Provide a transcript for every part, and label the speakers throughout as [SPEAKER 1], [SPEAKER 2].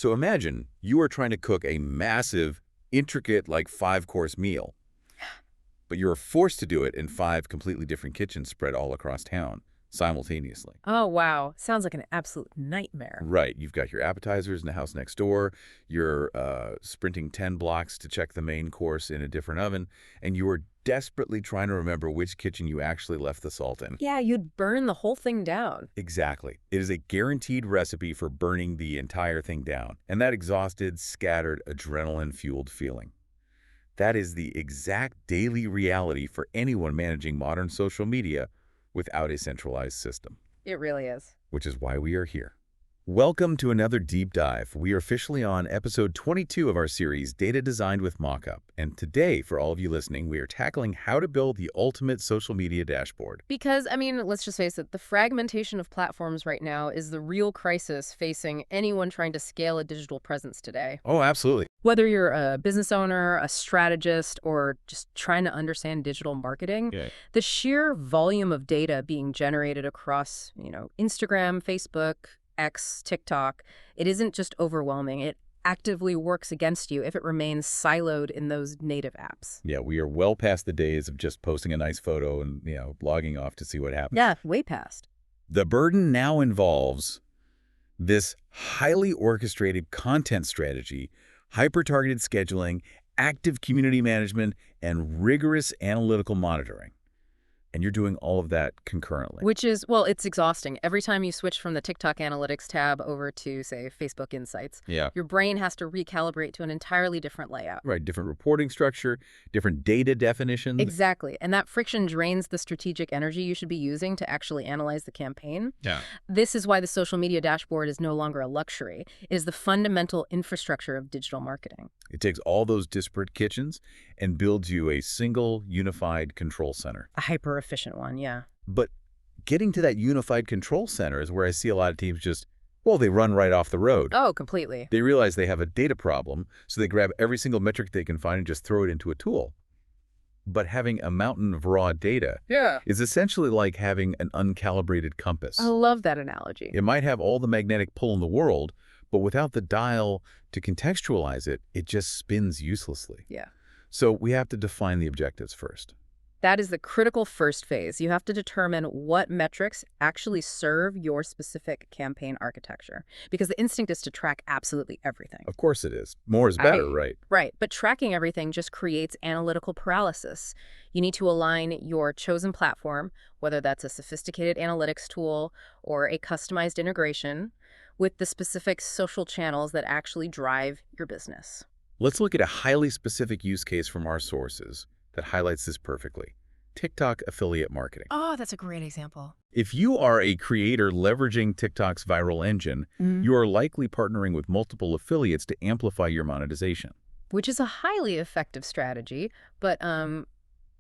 [SPEAKER 1] So imagine you are trying to cook a massive, intricate, like 5-course meal, but you're forced to do it in 5 completely different kitchens spread all across town simultaneously.
[SPEAKER 2] Oh, wow. Sounds like an absolute nightmare.
[SPEAKER 1] Right. You've got your appetizers in the house next door. You're sprinting 10 blocks to check the main course in a different oven, and you are desperately trying to remember which kitchen you actually left the salt in.
[SPEAKER 2] Yeah, you'd burn the whole thing down.
[SPEAKER 1] Exactly. It is a guaranteed recipe for burning the entire thing down, and that exhausted, scattered, adrenaline-fueled feeling. That is the exact daily reality for anyone managing modern social media without a centralized system.
[SPEAKER 2] It really is.
[SPEAKER 1] Which is why we are here. Welcome to another deep dive. We are officially on episode 22 of our series, Data Designed with Mokkup. And today, for all of you listening, we are tackling how to build the ultimate social media dashboard.
[SPEAKER 2] Because, I mean, let's just face it, the fragmentation of platforms right now is the real crisis facing anyone trying to scale a digital presence today.
[SPEAKER 1] Oh, absolutely.
[SPEAKER 2] Whether you're a business owner, a strategist, or just trying to understand digital marketing, the sheer volume of data being generated across, Instagram, Facebook, X, TikTok, it isn't just overwhelming. It actively works against you if it remains siloed in those native apps.
[SPEAKER 1] Yeah, we are well past the days of just posting a nice photo and, logging off to see what happens.
[SPEAKER 2] Yeah, way past.
[SPEAKER 1] The burden now involves this highly orchestrated content strategy, hyper-targeted scheduling, active community management, and rigorous analytical monitoring. And you're doing all of that concurrently.
[SPEAKER 2] Which is, well, it's exhausting. Every time you switch from the TikTok Analytics tab over to, say, Facebook Insights, your brain has to recalibrate to an entirely different layout.
[SPEAKER 1] Right, different reporting structure, different data definitions.
[SPEAKER 2] Exactly. And that friction drains the strategic energy you should be using to actually analyze the campaign.
[SPEAKER 1] Yeah.
[SPEAKER 2] This is why the social media dashboard is no longer a luxury. It is the fundamental infrastructure of digital marketing.
[SPEAKER 1] It takes all those disparate kitchens and builds you a single, unified control center.
[SPEAKER 2] A hyper-efficient one, yeah.
[SPEAKER 1] But getting to that unified control center is where I see a lot of teams they run right off the road.
[SPEAKER 2] Oh, completely.
[SPEAKER 1] They realize they have a data problem, so they grab every single metric they can find and just throw it into a tool. But having a mountain of raw data is essentially like having an uncalibrated compass.
[SPEAKER 2] I love that analogy.
[SPEAKER 1] It might have all the magnetic pull in the world, but without the dial to contextualize it, it just spins uselessly.
[SPEAKER 2] Yeah.
[SPEAKER 1] So we have to define the objectives first.
[SPEAKER 2] That is the critical first phase. You have to determine what metrics actually serve your specific campaign architecture. Because the instinct is to track absolutely everything.
[SPEAKER 1] Of course it is. More is better, right?
[SPEAKER 2] Right. But tracking everything just creates analytical paralysis. You need to align your chosen platform, whether that's a sophisticated analytics tool or a customized integration, with the specific social channels that actually drive your business.
[SPEAKER 1] Let's look at a highly specific use case from our sources that highlights this perfectly. TikTok affiliate marketing.
[SPEAKER 2] Oh, that's a great example.
[SPEAKER 1] If you are a creator leveraging TikTok's viral engine, you are likely partnering with multiple affiliates to amplify your monetization.
[SPEAKER 2] Which is a highly effective strategy, but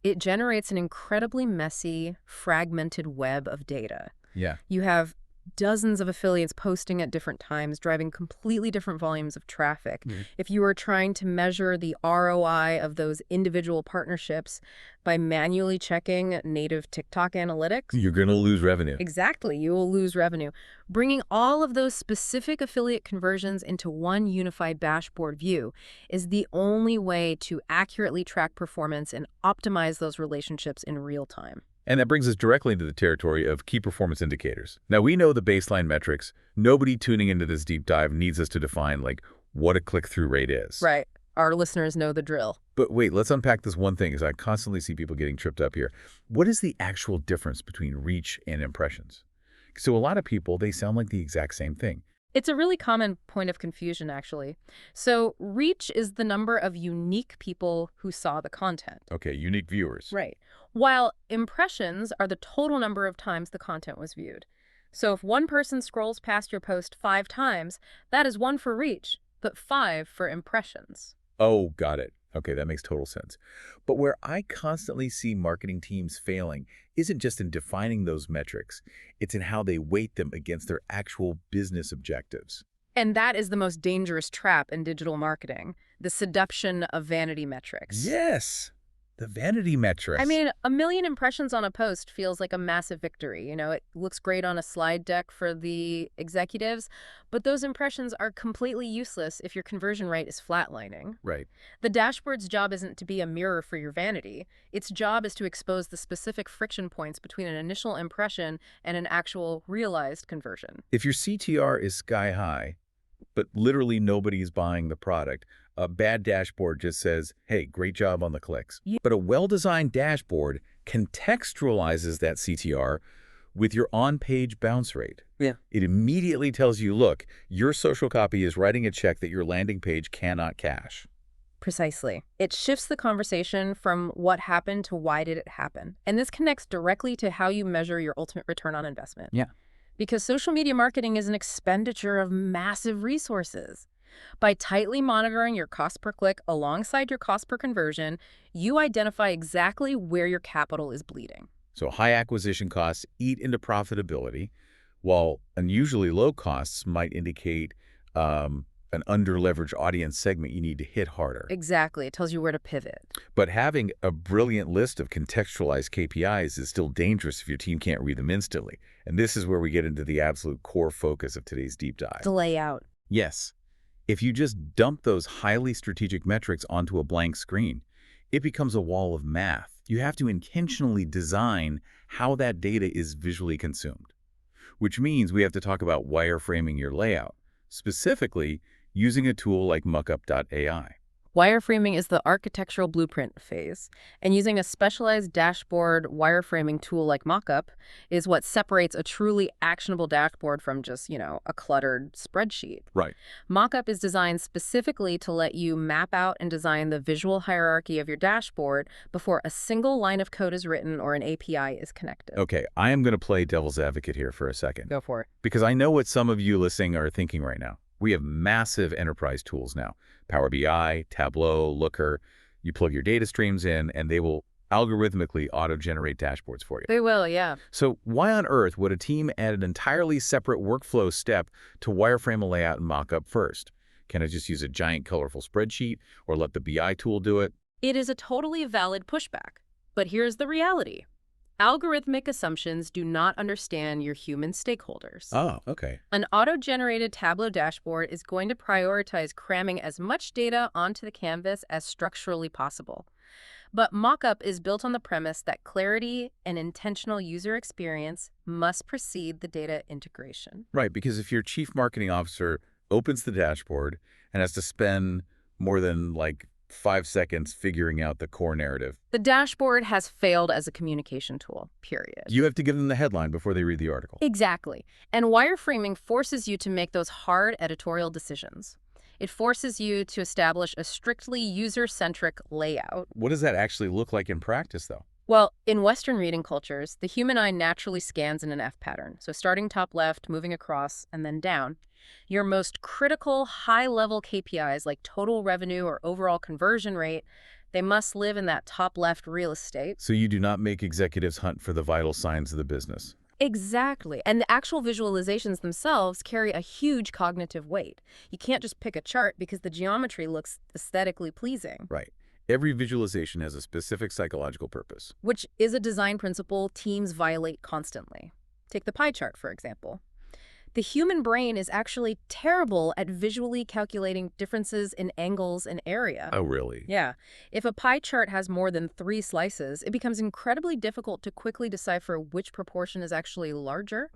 [SPEAKER 2] it generates an incredibly messy, fragmented web of data.
[SPEAKER 1] Yeah.
[SPEAKER 2] You have dozens of affiliates posting at different times, driving completely different volumes of traffic. If you are trying to measure the ROI of those individual partnerships by manually checking native TikTok analytics,
[SPEAKER 1] You're going to lose revenue.
[SPEAKER 2] exactly, you will lose revenue. Bringing all of those specific affiliate conversions into one unified dashboard view is the only way to accurately track performance and optimize those relationships in real time.
[SPEAKER 1] And that brings us directly into the territory of key performance indicators. Now, we know the baseline metrics. Nobody tuning into this deep dive needs us to define, what a click-through rate is.
[SPEAKER 2] Right. Our listeners know the drill.
[SPEAKER 1] But wait, let's unpack this one thing, because I constantly see people getting tripped up here. What is the actual difference between reach and impressions? So a lot of people, they sound like the exact same thing.
[SPEAKER 2] It's a really common point of confusion, actually. So reach is the number of unique people who saw the content.
[SPEAKER 1] Okay, unique viewers.
[SPEAKER 2] Right. While impressions are the total number of times the content was viewed. So if one person scrolls past your post 5 times, that is 1 for reach, but 5 for impressions.
[SPEAKER 1] Oh, got it. Okay, that makes total sense. But where I constantly see marketing teams failing isn't just in defining those metrics. It's in how they weight them against their actual business objectives.
[SPEAKER 2] And that is the most dangerous trap in digital marketing, the seduction of vanity metrics.
[SPEAKER 1] Yes. The vanity metrics.
[SPEAKER 2] I mean, 1 million impressions on a post feels like a massive victory. It looks great on a slide deck for the executives, but those impressions are completely useless if your conversion rate is flatlining.
[SPEAKER 1] Right.
[SPEAKER 2] The dashboard's job isn't to be a mirror for your vanity. Its job is to expose the specific friction points between an initial impression and an actual realized conversion.
[SPEAKER 1] If your CTR is sky high, but literally nobody's buying the product, a bad dashboard just says, hey, great job on the clicks.
[SPEAKER 2] Yeah.
[SPEAKER 1] But a well-designed dashboard contextualizes that CTR with your on-page bounce rate.
[SPEAKER 2] Yeah.
[SPEAKER 1] It immediately tells you, look, your social copy is writing a check that your landing page cannot cash.
[SPEAKER 2] Precisely. It shifts the conversation from what happened to why did it happen. And this connects directly to how you measure your ultimate return on investment.
[SPEAKER 1] Yeah.
[SPEAKER 2] Because social media marketing is an expenditure of massive resources. By tightly monitoring your cost per click alongside your cost per conversion, you identify exactly where your capital is bleeding.
[SPEAKER 1] So high acquisition costs eat into profitability, while unusually low costs might indicate an under-leveraged audience segment you need to hit harder.
[SPEAKER 2] Exactly. It tells you where to pivot.
[SPEAKER 1] But having a brilliant list of contextualized KPIs is still dangerous if your team can't read them instantly. And this is where we get into the absolute core focus of today's deep dive.
[SPEAKER 2] The layout.
[SPEAKER 1] Yes. If you just dump those highly strategic metrics onto a blank screen, it becomes a wall of math. You have to intentionally design how that data is visually consumed, which means we have to talk about wireframing your layout, specifically using a tool like Mokkup.ai.
[SPEAKER 2] Wireframing is the architectural blueprint phase, and using a specialized dashboard wireframing tool like Mokkup is what separates a truly actionable dashboard from just, a cluttered spreadsheet.
[SPEAKER 1] Right.
[SPEAKER 2] Mokkup is designed specifically to let you map out and design the visual hierarchy of your dashboard before a single line of code is written or an API is connected.
[SPEAKER 1] Okay, I am going to play devil's advocate here for a second.
[SPEAKER 2] Go for it.
[SPEAKER 1] Because I know what some of you listening are thinking right now. We have massive enterprise tools now. Power BI, Tableau, Looker. You plug your data streams in, and they will algorithmically auto-generate dashboards for you.
[SPEAKER 2] They will, yeah.
[SPEAKER 1] So why on earth would a team add an entirely separate workflow step to wireframe a layout in Mokkup first? Can I just use a giant colorful spreadsheet or let the BI tool do it?
[SPEAKER 2] It is a totally valid pushback. But here's the reality. Algorithmic assumptions do not understand your human stakeholders.
[SPEAKER 1] Oh, okay.
[SPEAKER 2] An auto-generated Tableau dashboard is going to prioritize cramming as much data onto the canvas as structurally possible. But Mokkup is built on the premise that clarity and intentional user experience must precede the data integration.
[SPEAKER 1] Right, because if your chief marketing officer opens the dashboard and has to spend more than 5 seconds figuring out the core narrative,
[SPEAKER 2] the dashboard has failed as a communication tool, period.
[SPEAKER 1] you have to give them the headline before they read the article.
[SPEAKER 2] Exactly. And wireframing forces you to make those hard editorial decisions. It forces you to establish a strictly user-centric layout.
[SPEAKER 1] What does that actually look like in practice, though?
[SPEAKER 2] Well, in Western reading cultures, the human eye naturally scans in an F pattern. So starting top left, moving across, and then down. Your most critical high-level KPIs like total revenue or overall conversion rate, they must live in that top left real estate.
[SPEAKER 1] So you do not make executives hunt for the vital signs of the business.
[SPEAKER 2] Exactly. And the actual visualizations themselves carry a huge cognitive weight. You can't just pick a chart because the geometry looks aesthetically pleasing.
[SPEAKER 1] Right. Every visualization has a specific psychological purpose.
[SPEAKER 2] Which is a design principle teams violate constantly. Take the pie chart, for example. The human brain is actually terrible at visually calculating differences in angles and area.
[SPEAKER 1] Oh, really?
[SPEAKER 2] Yeah. If a pie chart has more than 3 slices, it becomes incredibly difficult to quickly decipher which proportion is actually larger.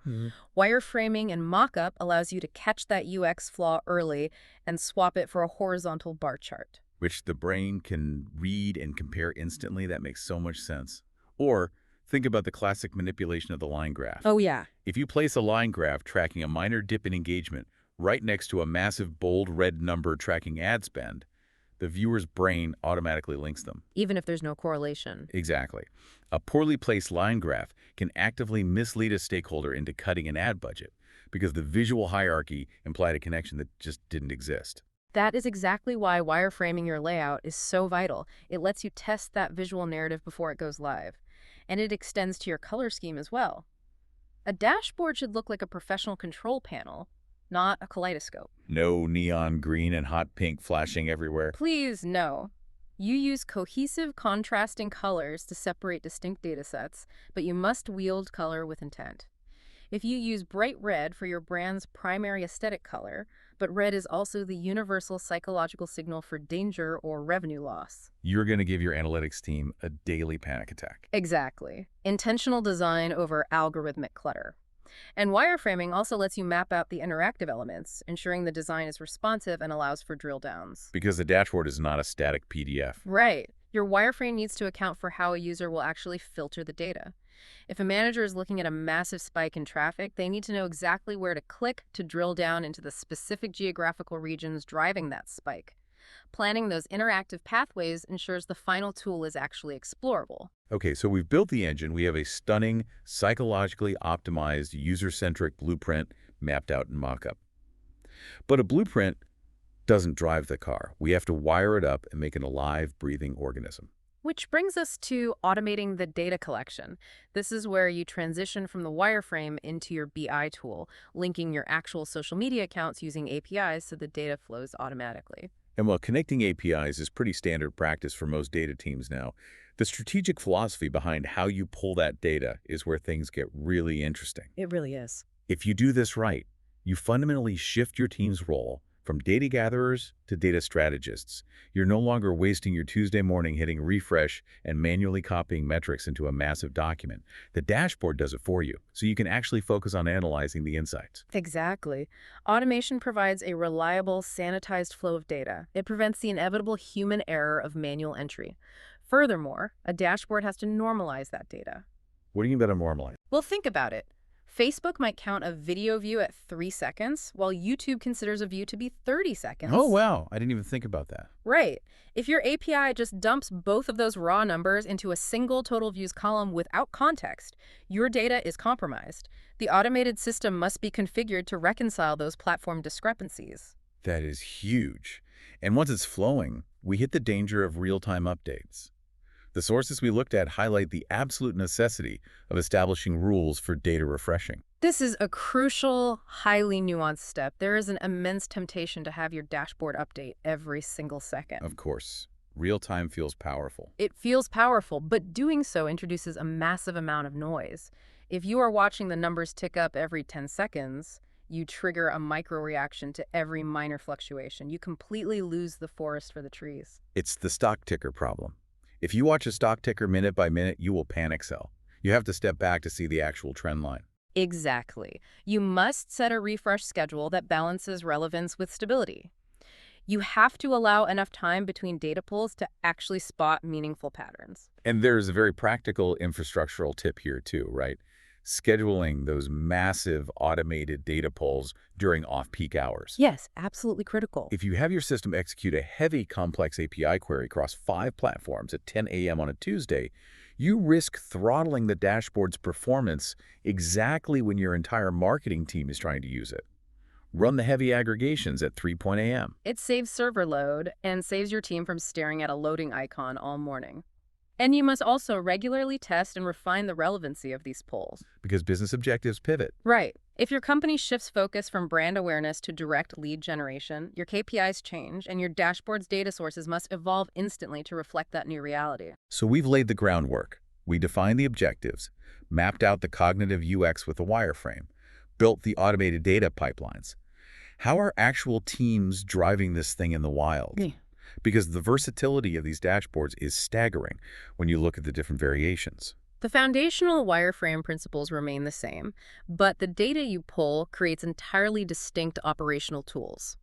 [SPEAKER 2] Wireframing and Mokkup allows you to catch that UX flaw early and swap it for a horizontal bar chart.
[SPEAKER 1] Which the brain can read and compare instantly. That makes so much sense. Or think about the classic manipulation of the line graph.
[SPEAKER 2] Oh, yeah.
[SPEAKER 1] If you place a line graph tracking a minor dip in engagement right next to a massive bold red number tracking ad spend, the viewer's brain automatically links them.
[SPEAKER 2] Even if there's no correlation.
[SPEAKER 1] Exactly. A poorly placed line graph can actively mislead a stakeholder into cutting an ad budget because the visual hierarchy implied a connection that just didn't exist.
[SPEAKER 2] That is exactly why wireframing your layout is so vital. It lets you test that visual narrative before it goes live. And it extends to your color scheme as well. A dashboard should look like a professional control panel, not a kaleidoscope.
[SPEAKER 1] No neon green and hot pink flashing everywhere.
[SPEAKER 2] Please, no. You use cohesive, contrasting colors to separate distinct data sets, but you must wield color with intent. If you use bright red for your brand's primary aesthetic color, but red is also the universal psychological signal for danger or revenue loss.
[SPEAKER 1] You're going to give your analytics team a daily panic attack.
[SPEAKER 2] Exactly. Intentional design over algorithmic clutter. And wireframing also lets you map out the interactive elements, ensuring the design is responsive and allows for drill downs.
[SPEAKER 1] Because the dashboard is not a static PDF.
[SPEAKER 2] Right. Your wireframe needs to account for how a user will actually filter the data. If a manager is looking at a massive spike in traffic, they need to know exactly where to click to drill down into the specific geographical regions driving that spike. Planning those interactive pathways ensures the final tool is actually explorable.
[SPEAKER 1] Okay, so we've built the engine. We have a stunning, psychologically optimized, user-centric blueprint mapped out in Mokkup. But a blueprint doesn't drive the car. We have to wire it up and make it a live, breathing organism.
[SPEAKER 2] Which brings us to automating the data collection. This is where you transition from the wireframe into your BI tool, linking your actual social media accounts using APIs so the data flows automatically.
[SPEAKER 1] And while connecting APIs is pretty standard practice for most data teams now, the strategic philosophy behind how you pull that data is where things get really interesting.
[SPEAKER 2] It really is.
[SPEAKER 1] If you do this right, you fundamentally shift your team's role from data gatherers to data strategists. You're no longer wasting your Tuesday morning hitting refresh and manually copying metrics into a massive document. The dashboard does it for you, so you can actually focus on analyzing the insights.
[SPEAKER 2] Exactly. Automation provides a reliable, sanitized flow of data. It prevents the inevitable human error of manual entry. Furthermore, a dashboard has to normalize that data.
[SPEAKER 1] What do you mean by normalize?
[SPEAKER 2] Well, think about it. Facebook might count a video view at 3 seconds, while YouTube considers a view to be 30 seconds.
[SPEAKER 1] Oh, wow. I didn't even think about that.
[SPEAKER 2] Right. If your API just dumps both of those raw numbers into a single total views column without context, your data is compromised. The automated system must be configured to reconcile those platform discrepancies.
[SPEAKER 1] That is huge. And once it's flowing, we hit the danger of real-time updates. The sources we looked at highlight the absolute necessity of establishing rules for data refreshing.
[SPEAKER 2] This is a crucial, highly nuanced step. There is an immense temptation to have your dashboard update every single second.
[SPEAKER 1] Of course, real-time feels powerful.
[SPEAKER 2] It feels powerful, but doing so introduces a massive amount of noise. If you are watching the numbers tick up every 10 seconds, you trigger a micro-reaction to every minor fluctuation. You completely lose the forest for the trees.
[SPEAKER 1] It's the stock ticker problem. If you watch a stock ticker minute by minute, you will panic sell. You have to step back to see the actual trend line.
[SPEAKER 2] Exactly. You must set a refresh schedule that balances relevance with stability. You have to allow enough time between data pulls to actually spot meaningful patterns.
[SPEAKER 1] And there's a very practical infrastructural tip here too, right? Scheduling those massive automated data pulls during off-peak hours.
[SPEAKER 2] Yes, absolutely critical.
[SPEAKER 1] If you have your system execute a heavy, complex API query across 5 platforms at 10 a.m. on a Tuesday, you risk throttling the dashboard's performance exactly when your entire marketing team is trying to use it. Run the heavy aggregations at 3 a.m.
[SPEAKER 2] It saves server load and saves your team from staring at a loading icon all morning. And you must also regularly test and refine the relevancy of these polls.
[SPEAKER 1] Because business objectives pivot.
[SPEAKER 2] Right. If your company shifts focus from brand awareness to direct lead generation, your KPIs change, and your dashboard's data sources must evolve instantly to reflect that new reality.
[SPEAKER 1] So we've laid the groundwork. We defined the objectives, mapped out the cognitive UX with a wireframe, built the automated data pipelines. How are actual teams driving this thing in the wild?
[SPEAKER 2] Yeah.
[SPEAKER 1] Because the versatility of these dashboards is staggering when you look at the different variations.
[SPEAKER 2] The foundational wireframe principles remain the same, but the data you pull creates entirely distinct operational tools.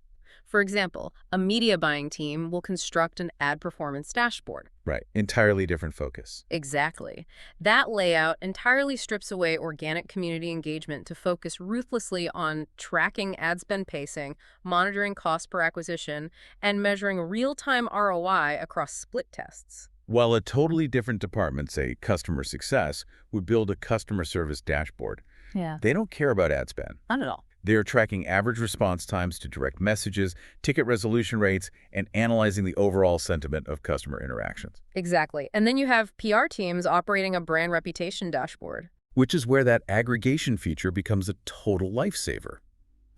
[SPEAKER 2] For example, a media buying team will construct an ad performance dashboard.
[SPEAKER 1] Right. Entirely different focus.
[SPEAKER 2] Exactly. That layout entirely strips away organic community engagement to focus ruthlessly on tracking ad spend pacing, monitoring cost per acquisition, and measuring real-time ROI across split tests.
[SPEAKER 1] While a totally different department, say customer success, would build a customer service dashboard.
[SPEAKER 2] Yeah.
[SPEAKER 1] They don't care about ad spend.
[SPEAKER 2] Not at all.
[SPEAKER 1] They are tracking average response times to direct messages, ticket resolution rates, and analyzing the overall sentiment of customer interactions.
[SPEAKER 2] Exactly. And then you have PR teams operating a brand reputation dashboard.
[SPEAKER 1] Which is where that aggregation feature becomes a total lifesaver.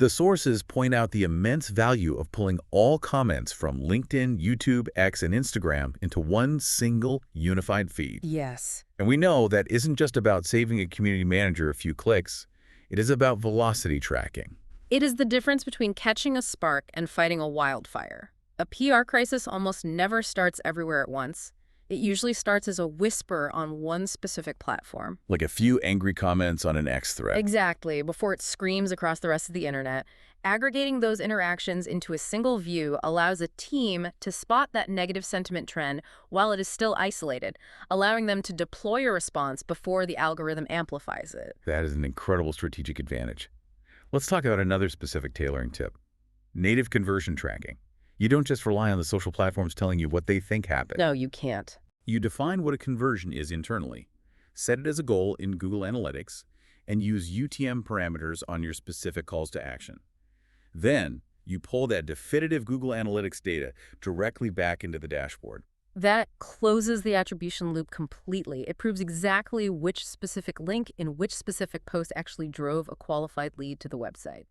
[SPEAKER 1] The sources point out the immense value of pulling all comments from LinkedIn, YouTube, X, and Instagram into one single unified feed.
[SPEAKER 2] Yes.
[SPEAKER 1] And we know that isn't just about saving a community manager a few clicks. It is about velocity tracking.
[SPEAKER 2] It is the difference between catching a spark and fighting a wildfire. A PR crisis almost never starts everywhere at once. It usually starts as a whisper on one specific platform.
[SPEAKER 1] Like a few angry comments on an X thread.
[SPEAKER 2] Exactly, before it screams across the rest of the internet. Aggregating those interactions into a single view allows a team to spot that negative sentiment trend while it is still isolated, allowing them to deploy a response before the algorithm amplifies it.
[SPEAKER 1] That is an incredible strategic advantage. Let's talk about another specific tailoring tip. Native conversion tracking. You don't just rely on the social platforms telling you what they think happened.
[SPEAKER 2] No, you can't.
[SPEAKER 1] You define what a conversion is internally, set it as a goal in Google Analytics, and use UTM parameters on your specific calls to action. Then, you pull that definitive Google Analytics data directly back into the dashboard.
[SPEAKER 2] That closes the attribution loop completely. It proves exactly which specific link in which specific post actually drove a qualified lead to the website.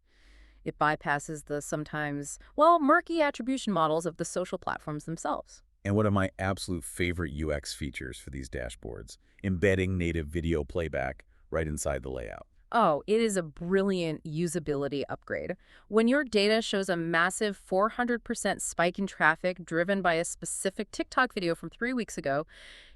[SPEAKER 2] It bypasses the sometimes, murky attribution models of the social platforms themselves.
[SPEAKER 1] And one of my absolute favorite UX features for these dashboards, embedding native video playback right inside the layout.
[SPEAKER 2] Oh, it is a brilliant usability upgrade. When your data shows a massive 400% spike in traffic driven by a specific TikTok video from 3 weeks ago,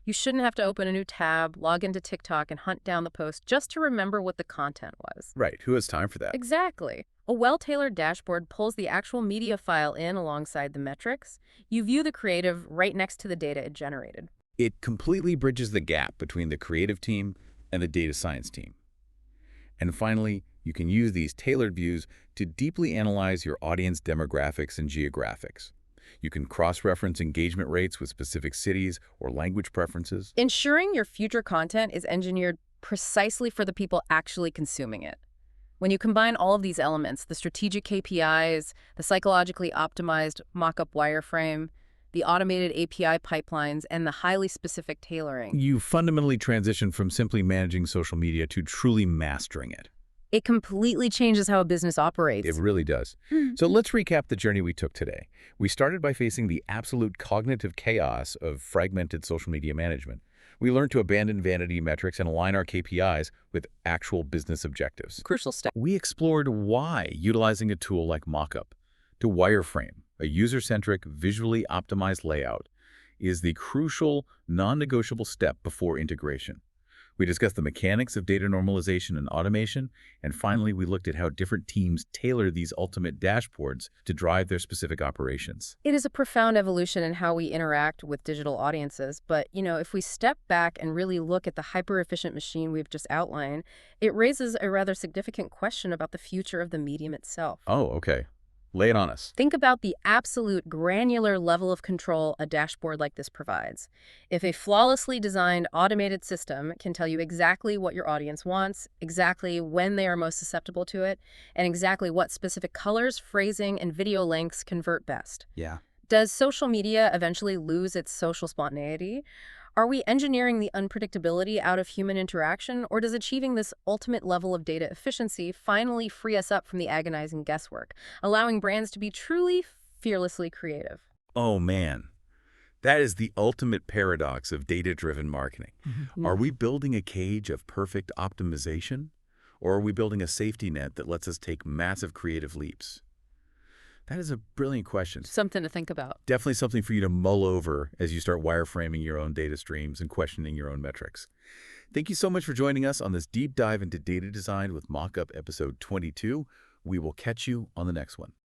[SPEAKER 2] you shouldn't have to open a new tab, log into TikTok, and hunt down the post just to remember what the content was.
[SPEAKER 1] Right. Who has time for that?
[SPEAKER 2] Exactly. A well-tailored dashboard pulls the actual media file in alongside the metrics. You view the creative right next to the data it generated.
[SPEAKER 1] It completely bridges the gap between the creative team and the data science team. And finally, you can use these tailored views to deeply analyze your audience demographics and geographics. You can cross-reference engagement rates with specific cities or language preferences.
[SPEAKER 2] Ensuring your future content is engineered precisely for the people actually consuming it. When you combine all of these elements, the strategic KPIs, the psychologically optimized Mokkup wireframe, the automated API pipelines, and the highly specific tailoring,
[SPEAKER 1] You fundamentally transition from simply managing social media to truly mastering it.
[SPEAKER 2] it completely changes how a business operates.
[SPEAKER 1] It really does. So let's recap the journey we took today. We started by facing the absolute cognitive chaos of fragmented social media management. We learned to abandon vanity metrics and align our KPIs with actual business objectives.
[SPEAKER 2] Crucial step.
[SPEAKER 1] We explored why utilizing a tool like Mokkup to wireframe, a user-centric, visually optimized layout, is the crucial, non-negotiable step before integration. We discussed the mechanics of data normalization and automation, and finally, we looked at how different teams tailor these ultimate dashboards to drive their specific operations.
[SPEAKER 2] It is a profound evolution in how we interact with digital audiences, but, if we step back and really look at the hyper-efficient machine we've just outlined, it raises a rather significant question about the future of the medium itself.
[SPEAKER 1] Oh, okay. Lay it on us.
[SPEAKER 2] Think about the absolute granular level of control a dashboard like this provides. If a flawlessly designed automated system can tell you exactly what your audience wants, exactly when they are most susceptible to it, and exactly what specific colors, phrasing, and video lengths convert best.
[SPEAKER 1] Yeah.
[SPEAKER 2] Does social media eventually lose its social spontaneity? Are we engineering the unpredictability out of human interaction, or does achieving this ultimate level of data efficiency finally free us up from the agonizing guesswork, allowing brands to be truly, fearlessly creative?
[SPEAKER 1] Oh, man. That is the ultimate paradox of data-driven marketing. Are we building a cage of perfect optimization, or are we building a safety net that lets us take massive creative leaps? That is a brilliant question.
[SPEAKER 2] Something to think about.
[SPEAKER 1] Definitely something for you to mull over as you start wireframing your own data streams and questioning your own metrics. Thank you so much for joining us on this deep dive into data design with Mokkup episode 22. We will catch you on the next one.